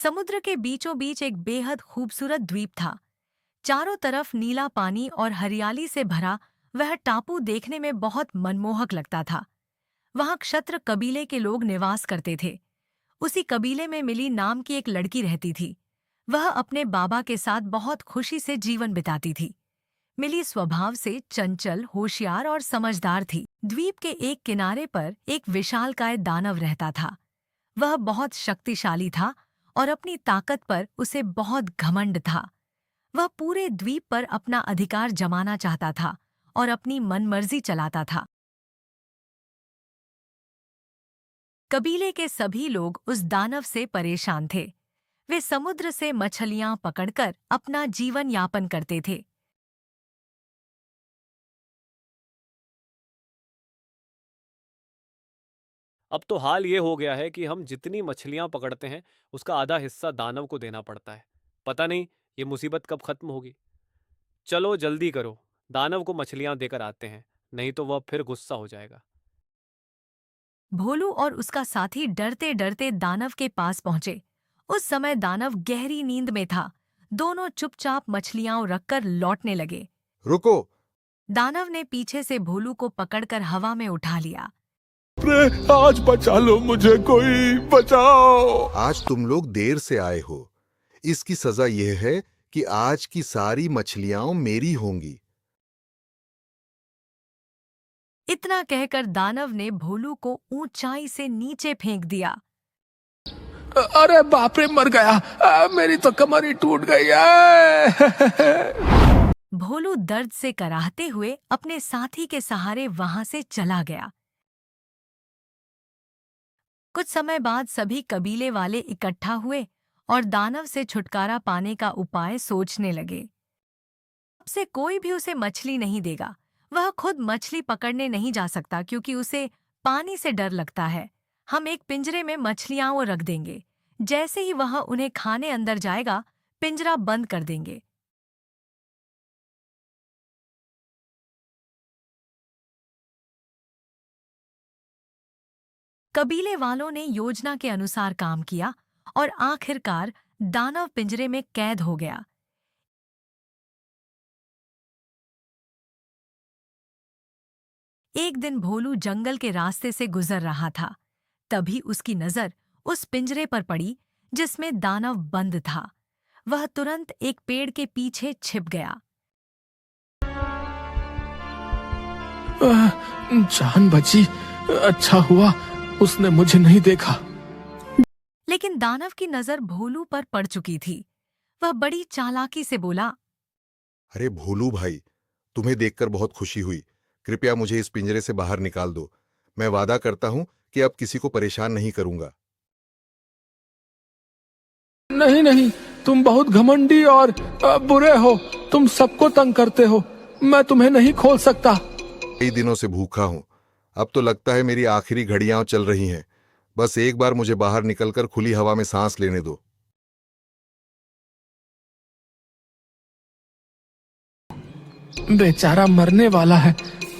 समुद्र के बीचों बीच एक बेहद खूबसूरत द्वीप था। चारों तरफ नीला पानी और हरियाली से भरा वह टापू देखने में बहुत मनमोहक लगता था। वहां क्षत्र कबीले के लोग निवास करते थे। उसी कबीले में मिली नाम की एक लड़की रहती थी। वह अपने बाबा के साथ बहुत खुशी से जीवन बिताती थी। मिली स्वभाव से चंचल, होशियार और समझदार थी। द्वीप के एक किनारे पर एक विशालकाय दानव रहता था। वह बहुत शक्तिशाली था और अपनी ताकत पर उसे बहुत घमंड था। वह पूरे द्वीप पर अपना अधिकार जमाना चाहता था और अपनी मनमर्जी चलाता था। कबीले के सभी लोग उस दानव से परेशान थे। वे समुद्र से मछलियां पकड़कर अपना जीवन यापन करते थे। अब तो हाल ये हो गया है कि हम जितनी मछलियां पकड़ते हैं उसका आधा हिस्सा दानव को देना पड़ता है। पता नहीं ये मुसीबत कब खत्म होगी। चलो जल्दी करो, दानव को मछलियां देकर आते हैं, नहीं तो वह फिर गुस्सा हो जाएगा। भोलू और उसका साथी डरते डरते दानव के पास पहुंचे। उस समय दानव गहरी नींद में था। दोनों चुपचाप मछलियां रखकर लौटने लगे। रुको। दानव ने पीछे से भोलू को पकड़कर हवा में उठा लिया। आज बचा लो मुझे, कोई बचाओ। आज तुम लोग देर से आए हो। इसकी सजा यह है कि आज की सारी मछलियां मेरी होंगी। इतना कहकर दानव ने भोलू को ऊंचाई से नीचे फेंक दिया। अरे बाप रे, मर गया। मेरी तो कमर ही टूट गई है। भोलू दर्द से कराहते हुए अपने साथी के सहारे वहां से चला गया। कुछ समय बाद सभी कबीले वाले इकट्ठा हुए और दानव से छुटकारा पाने का उपाय सोचने लगे। अब से कोई भी उसे मछली नहीं देगा। वह खुद मछली पकड़ने नहीं जा सकता क्योंकि उसे पानी से डर लगता है। हम एक पिंजरे में मछलियां वो रख देंगे। जैसे ही वह उन्हें खाने अंदर जाएगा, पिंजरा बंद कर देंगे। कबीले वालों ने योजना के अनुसार काम किया और आखिरकार दानव पिंजरे में कैद हो गया। एक दिन भोलू जंगल के रास्ते से गुजर रहा था। तभी उसकी नजर उस पिंजरे पर पड़ी जिसमें दानव बंद था। वह तुरंत एक पेड़ के पीछे छिप गया। जान बची। अच्छा हुआ उसने मुझे नहीं देखा। लेकिन दानव की नजर भोलू पर पड़ चुकी थी। वह बड़ी चालाकी से बोला, अरे भोलू भाई, तुम्हें देखकर बहुत खुशी हुई। कृपया मुझे इस पिंजरे से बाहर निकाल दो। मैं वादा करता हूं कि अब किसी को परेशान नहीं करूंगा। नहीं नहीं, तुम बहुत घमंडी और बुरे हो। तुम सबको तंग करते हो। मैं तुम्हें नहीं खोल सकता। कई दिनों से भूखा हूं। अब तो लगता है मेरी आखिरी घड़ियां चल रही हैं। बस एक बार मुझे बाहर निकलकर खुली हवा में सांस लेने दो। बेचारा मरने वाला है।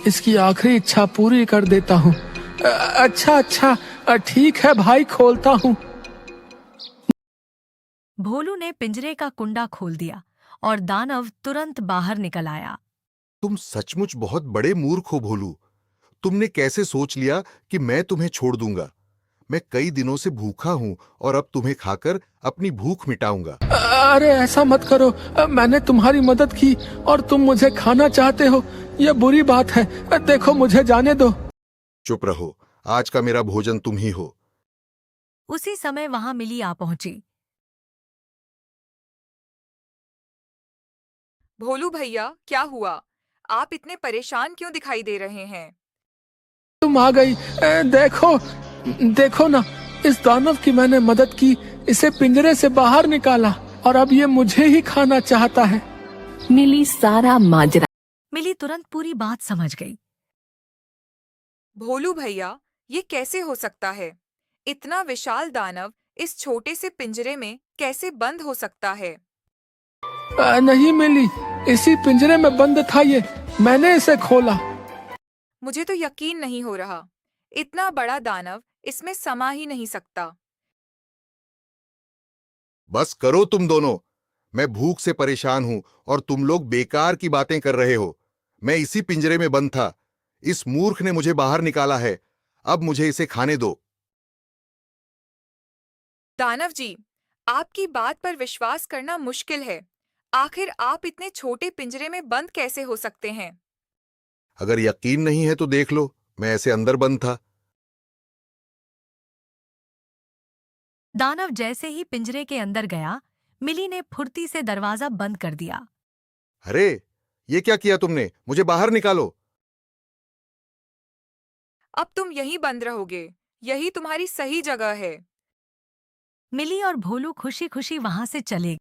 इसकी आखिरी इच्छा पूरी कर देता हूँ। अच्छा अच्छा, ठीक है भाई, खोलता हूँ। भोलू ने पिंजरे का कुंडा खोल दिया और दानव तुरंत बाहर निकल आया। तुम सचमुच बहुत बड़े मूर्ख हो भोलू। तुमने कैसे सोच लिया कि मैं तुम्हें छोड़ दूंगा? मैं कई दिनों से भूखा हूं और अब तुम्हें खाकर अपनी भूख मिटाऊंगा। अरे ऐसा मत करो। मैंने तुम्हारी मदद की और तुम मुझे खाना चाहते हो। यह बुरी बात है। देखो, मुझे जाने दो। चुप रहो। आज का मेरा भोजन तुम ही हो। उसी समय वहां मिली आ पहुंची। भोलू भैया, क्या हुआ? आप इतने परेशान क्यों दिखाई दे रहे हैं? तुम आ गई। देखो देखो ना, इस दानव की मैंने मदद की। इसे पिंजरे से बाहर निकाला और अब ये मुझे ही खाना चाहता है। मिली सारा माजरा। मिली तुरंत पूरी बात समझ गई। भोलू भैया, ये कैसे हो सकता है? इतना विशाल दानव इस छोटे से पिंजरे में कैसे बंद हो सकता है? नहीं मिली, इसी पिंजरे में बंद था ये। मैंने इसे खोला। मुझे तो यकीन नहीं हो रहा। इतना बड़ा दानव इसमें समा ही नहीं सकता। बस करो तुम दोनों। मैं भूख से परेशान हूं और तुम लोग बेकार की बातें कर रहे हो। मैं इसी पिंजरे में बंद था। इस मूर्ख ने मुझे बाहर निकाला है। अब मुझे इसे खाने दो। दानव जी, आपकी बात पर विश्वास करना मुश्किल है। आखिर आप इतने छोटे पिंजरे में बंद कैसे हो सकते हैं? अगर यकीन नहीं है तो देख लो, मैं ऐसे अंदर बंद था। दानव जैसे ही पिंजरे के अंदर गया, मिली ने फुर्ती से दरवाजा बंद कर दिया। अरे, ये क्या किया तुमने? मुझे बाहर निकालो। अब तुम यहीं बंद रहोगे। यही तुम्हारी सही जगह है। मिली और भोलू खुशी खुशी वहां से चले